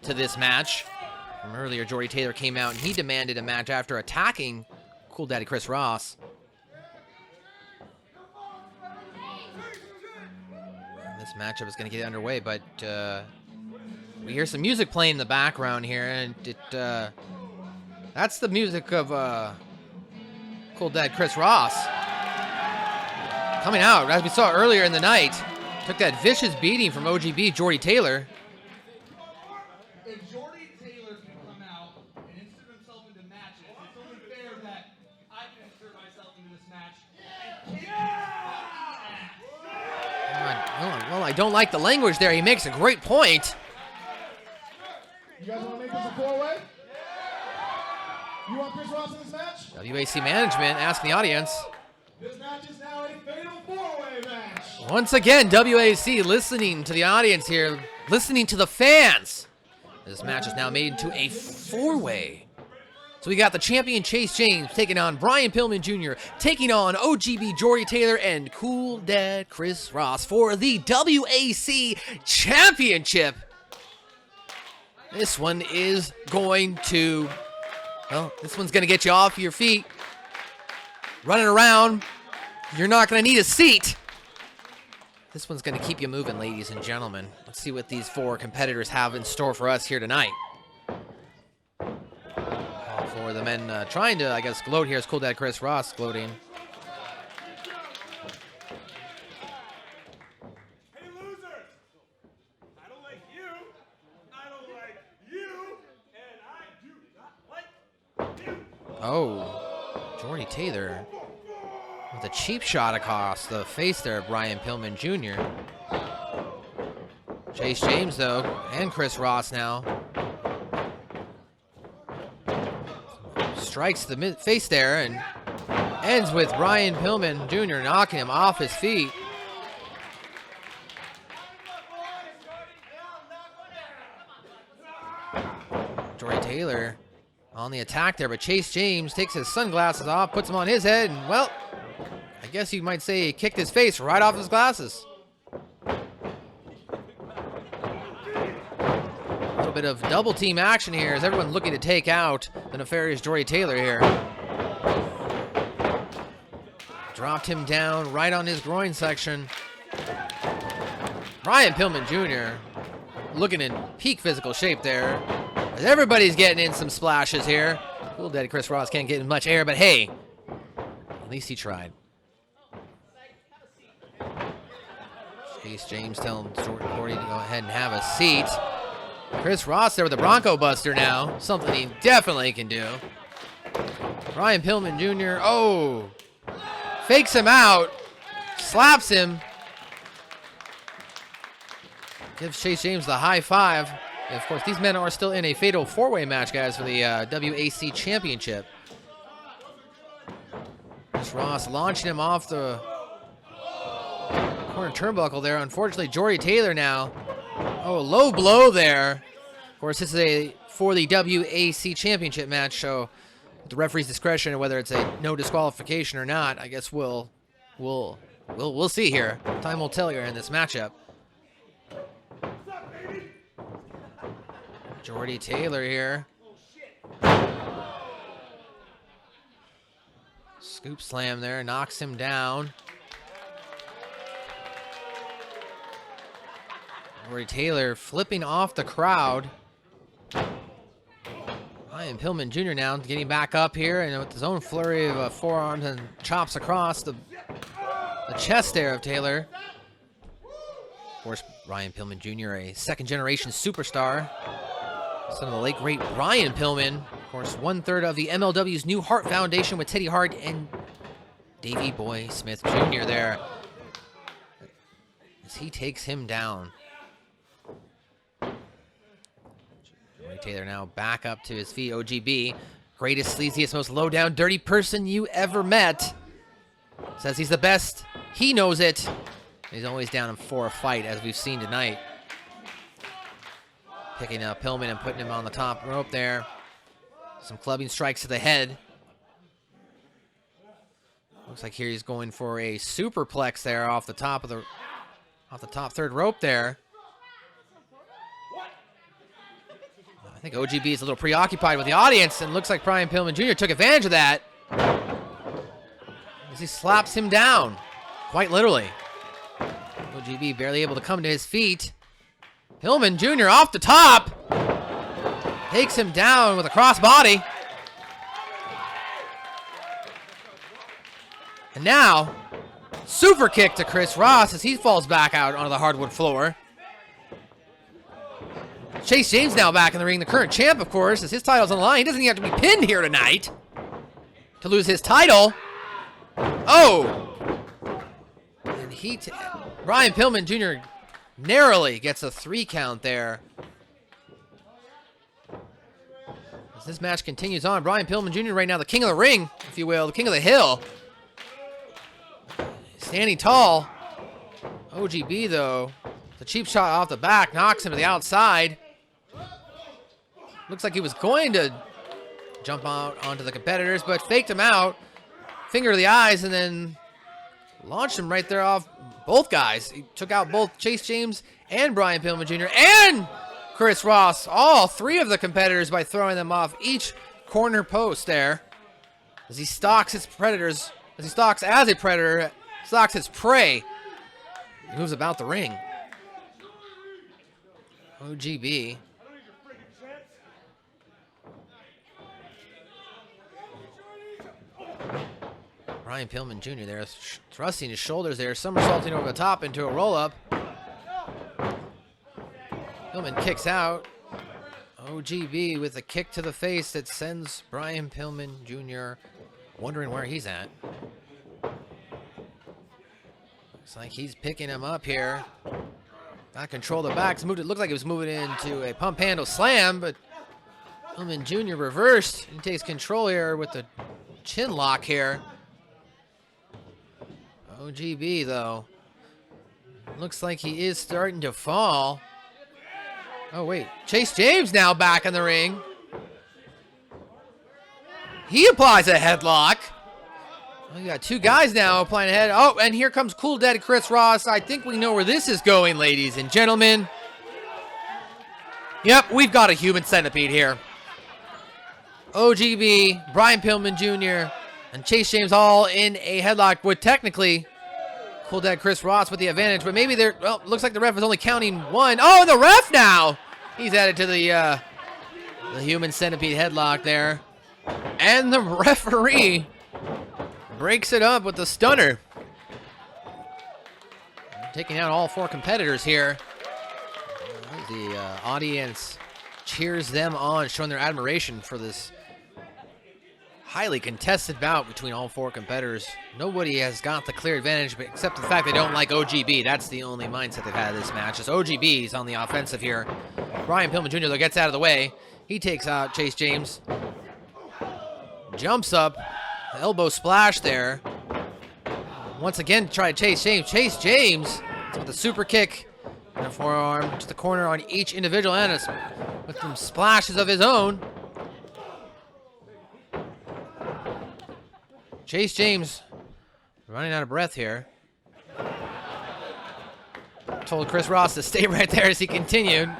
to this match. From earlier, Jordie Taylor came out and he demanded a match after attacking Cool Daddy Chris Ross. And this matchup is going to get underway, but we hear some music playing in the background here, and that's the music of Cool Dad Chris Ross. Coming out, as we saw earlier in the night, took that vicious beating from OGB, Jordie Taylor. If Jordie Taylor can come out and insert himself into matches, it's only fair that I can insert myself into this match and kick his ass. Well, I don't like the language there. He makes a great point. You guys want to make this a four-way? You want Chris Ross in this match? WAC management asking the audience. This match is now a fatal four-way match. Once again, WAC listening to the audience here, listening to the fans. This match is now made into a four-way. So we got the champion Chase James taking on Brian Pillman Jr., taking on OGB Jordie Taylor and Cool Dad Chris Ross for the WAC Championship. This one is going to, well, this one's going to get you off your feet. Running around, you're not going to need a seat. This one's going to keep you moving, ladies and gentlemen. Let's see what these four competitors have in store for us here tonight. All four of the men trying to, I guess, gloat here. Is Cool Dad Chris Ross gloating. Hey, losers! I don't like you. I don't like you. And I do not like you. Oh, Jordie Taylor with a cheap shot across the face there of Brian Pillman Jr. Chase James, though, and Chris Ross now. Strikes the face there and ends with Brian Pillman Jr. knocking him off his feet. Jordie Taylor on the attack there, but Chase James takes his sunglasses off, puts them on his head, and, well, I guess you might say he kicked his face right off his glasses. A little bit of double team action here as everyone looking to take out the nefarious Jordie Taylor here. Dropped him down right on his groin section. Brian Pillman Jr. looking in peak physical shape there. As everybody's getting in some splashes here. Cool Daddy Chris Ross can't get in much air, but hey, at least he tried. Chase James telling Jordie to go ahead and have a seat. Chris Ross there with the Bronco Buster now. Something he definitely can do. Brian Pillman Jr. Oh, fakes him out. Slaps him. Gives Chase James the high five. And of course, these men are still in a fatal four-way match, guys, for the WAC Championship. Chris Ross launching him off the corner turnbuckle there. Unfortunately, Jordie Taylor now. Oh, low blow there. Of course, this is for the WAC Championship match, so at the referee's discretion, whether it's a no disqualification or not, I guess we'll see here. Time will tell here in this matchup. Jordie Taylor here. Scoop slam there, knocks him down. Jordie Taylor flipping off the crowd. Brian Pillman Jr. now getting back up here and with his own flurry of forearms and chops across the chest there of Taylor. Of course, Brian Pillman Jr., a second-generation superstar. Son of the late, great Brian Pillman. Of course, 1/3 of the MLW's New Heart Foundation with Teddy Hart and Davey Boy Smith Jr. there. As he takes him down. Jordie Taylor now back up to his feet. OGB, greatest, sleaziest, most low-down, dirty person you ever met. Says he's the best. He knows it. He's always down for a fight, as we've seen tonight. Picking up Pillman and putting him on the top rope there. Some clubbing strikes to the head. Looks like here he's going for a superplex there off the top third rope there. think OGB is a little preoccupied with the audience, and looks like Brian Pillman Jr. took advantage of that as he slaps him down, quite literally. OGB barely able to come to his feet. Pillman Jr. off the top takes him down with a crossbody. And now, super kick to Chris Ross as he falls back out onto the hardwood floor. Chase James now back in the ring, the current champ, of course, as his title's on the line. He doesn't even have to be pinned here tonight to lose his title. Oh! And Brian Pillman Jr. narrowly gets a 3 count there. As this match continues on, Brian Pillman Jr. right now the king of the ring, if you will, the king of the hill. Standing tall. OGB, though, the cheap shot off the back knocks him to the outside. Looks like he was going to jump out onto the competitors, but faked him out. Finger to the eyes, and then launched him right there off both guys. He took out both Chase James and Brian Pillman Jr. and Chris Ross, all 3 of the competitors, by throwing them off each corner post there. As he stalks his predators, as he stalks as a predator, stalks his prey. He moves about the ring. OGB. Brian Pillman Jr. there, thrusting his shoulders there, somersaulting over the top into a roll-up. Pillman kicks out. OGB with a kick to the face that sends Brian Pillman Jr. wondering where he's at. Looks like he's picking him up here. Got control of the back. It looked like it was moving into a pump handle slam, but Pillman Jr. reversed. He takes control here with the chin lock here. OGB, though, looks like he is starting to fall. Oh, wait. Chase James now back in the ring. He applies a headlock. Oh, you got 2 guys now applying a head. Oh, and here comes Cool Dead Chris Ross. I think we know where this is going, ladies and gentlemen. Yep, we've got a human centipede here. OGB, Brian Pillman Jr., and Chase James all in a headlock with technically Cool Dead Chris Ross with the advantage, but maybe they're, well, looks like the ref is only counting 1. Oh, the ref now! He's added to the human centipede headlock there. And the referee breaks it up with the stunner. Taking out all 4 competitors here. The audience cheers them on, showing their admiration for this highly contested bout between all 4 competitors. Nobody has got the clear advantage, but except the fact they don't like OGB. That's the only mindset they've had in this match. As OGB's on the offensive here. Brian Pillman Jr. though gets out of the way. He takes out Chase James. Jumps up. Elbow splash there. Once again, try to chase James. Chase James with a super kick and a forearm to the corner on each individual, and with some splashes of his own. Chase James running out of breath here. Told Chris Ross to stay right there as he continued.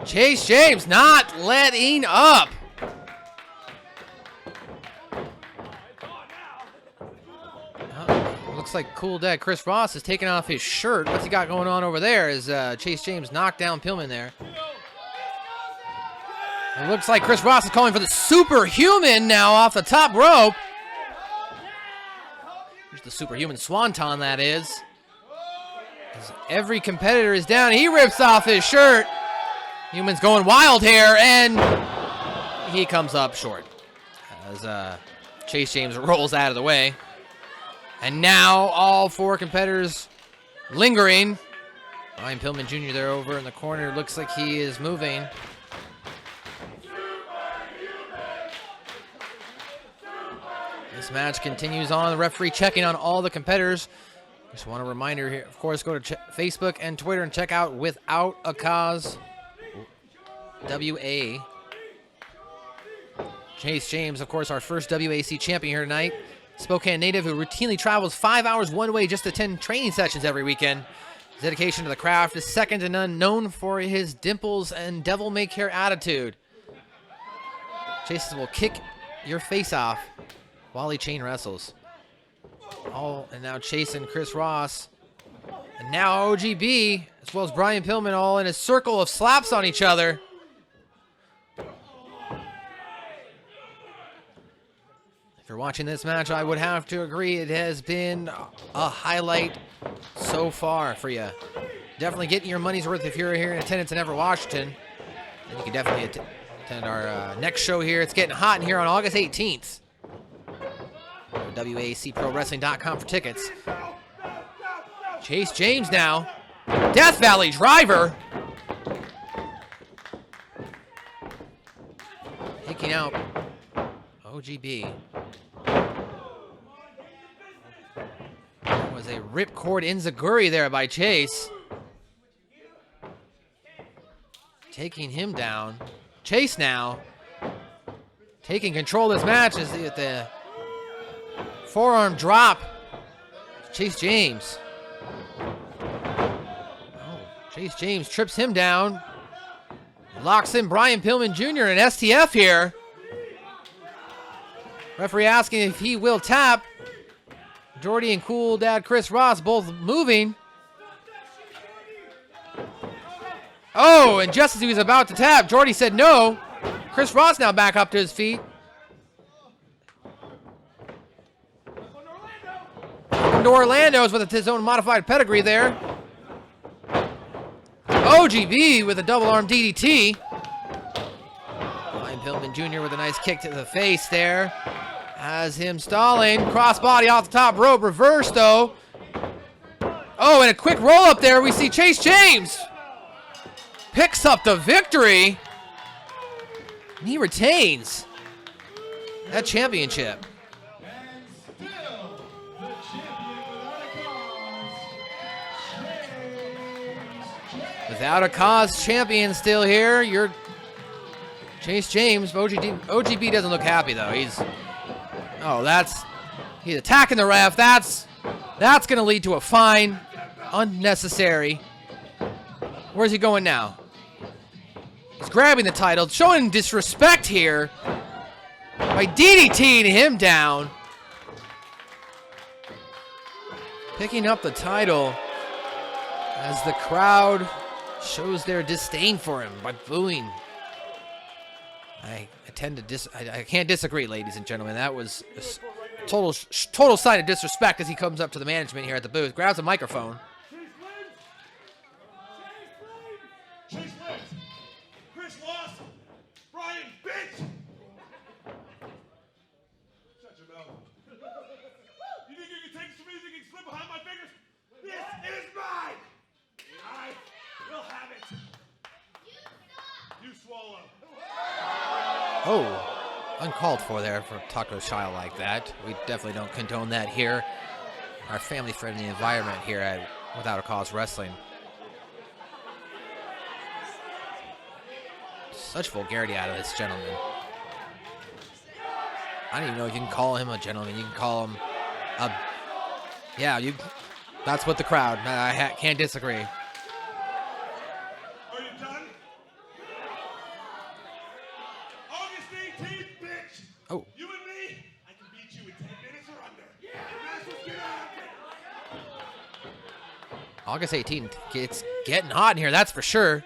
Chase James not letting up. Looks like Cool Dead Chris Ross is taking off his shirt. What's he got going on over there as Chase James knocked down Pillman there. It looks like Chris Ross is calling for the superhuman now off the top rope. Here's the superhuman swanton, that is. As every competitor is down. He rips off his shirt. Human's going wild here, and he comes up short as Chase James rolls out of the way. And now all 4 competitors lingering. Brian Pillman Jr. there over in the corner. Looks like he is moving. This match continues on. The referee checking on all the competitors. Just want a reminder here, of course, go to Facebook and Twitter and check out Without a Cause WA. Chase James, of course, our first WAC champion here tonight. Spokane native who routinely travels 5 hours one way just to attend training sessions every weekend. His dedication to the craft is second to none, known for his dimples and devil-may-care attitude. Chase will kick your face off while he chain wrestles. And now Chase and Chris Ross. And now OGB, as well as Brian Pillman, all in a circle of slaps on each other. If you're watching this match, I would have to agree it has been a highlight so far for you. Definitely getting your money's worth if you're here in attendance in Everett, Washington. And you can definitely attend our next show here. It's getting hot in here on August 18th. WACProWrestling.com for tickets. Chase James now. Death Valley Driver. Taking out OGB. That was a ripcord enziguri there by Chase. Taking him down. Chase now taking control of this match as the forearm drop. Chase James. Oh, Chase James trips him down. Locks in Brian Pillman Jr. and STF here. Referee asking if he will tap. Jordie and Cool Dad Chris Ross both moving. Oh, and just as he was about to tap, Jordie said no. Chris Ross now back up to his feet. Welcome to Orlando's with his own modified pedigree there. OGB with a double arm DDT. Brian Pillman Jr. with a nice kick to the face there. Has him stalling. Crossbody off the top rope. Reverse though. Oh, and a quick roll up there. We see Chase James picks up the victory. And he retains that championship. Without a cause champion still here. You're Chase James. OGB doesn't look happy though. He's attacking the ref. That's gonna lead to a fine. Unnecessary. Where's he going now? He's grabbing the title, showing disrespect here by DDTing him down. Picking up the title as the crowd shows their disdain for him by booing. I can't disagree, ladies and gentlemen. That was a total sign of disrespect as he comes up to the management here at the booth, grabs a microphone. Chase wins! Chris lost! Brian, bitch! Shut your mouth. You think you can take some music and slip behind my fingers? This is mine! I will have it. You swallow. Oh, uncalled for there for Taco Child like that. We definitely don't condone that here. Our family-friendly environment here at Without a Cause Wrestling. Such vulgarity out of this gentleman. I don't even know if you can call him a gentleman. You can call him a... Yeah, that's what the crowd... I can't disagree. Are you done? August 18th, bitch! Oh. You and me, I can beat you in 10 minutes or under. Yeah! That's what's gonna happen. August 18th. It's getting hot in here, that's for sure.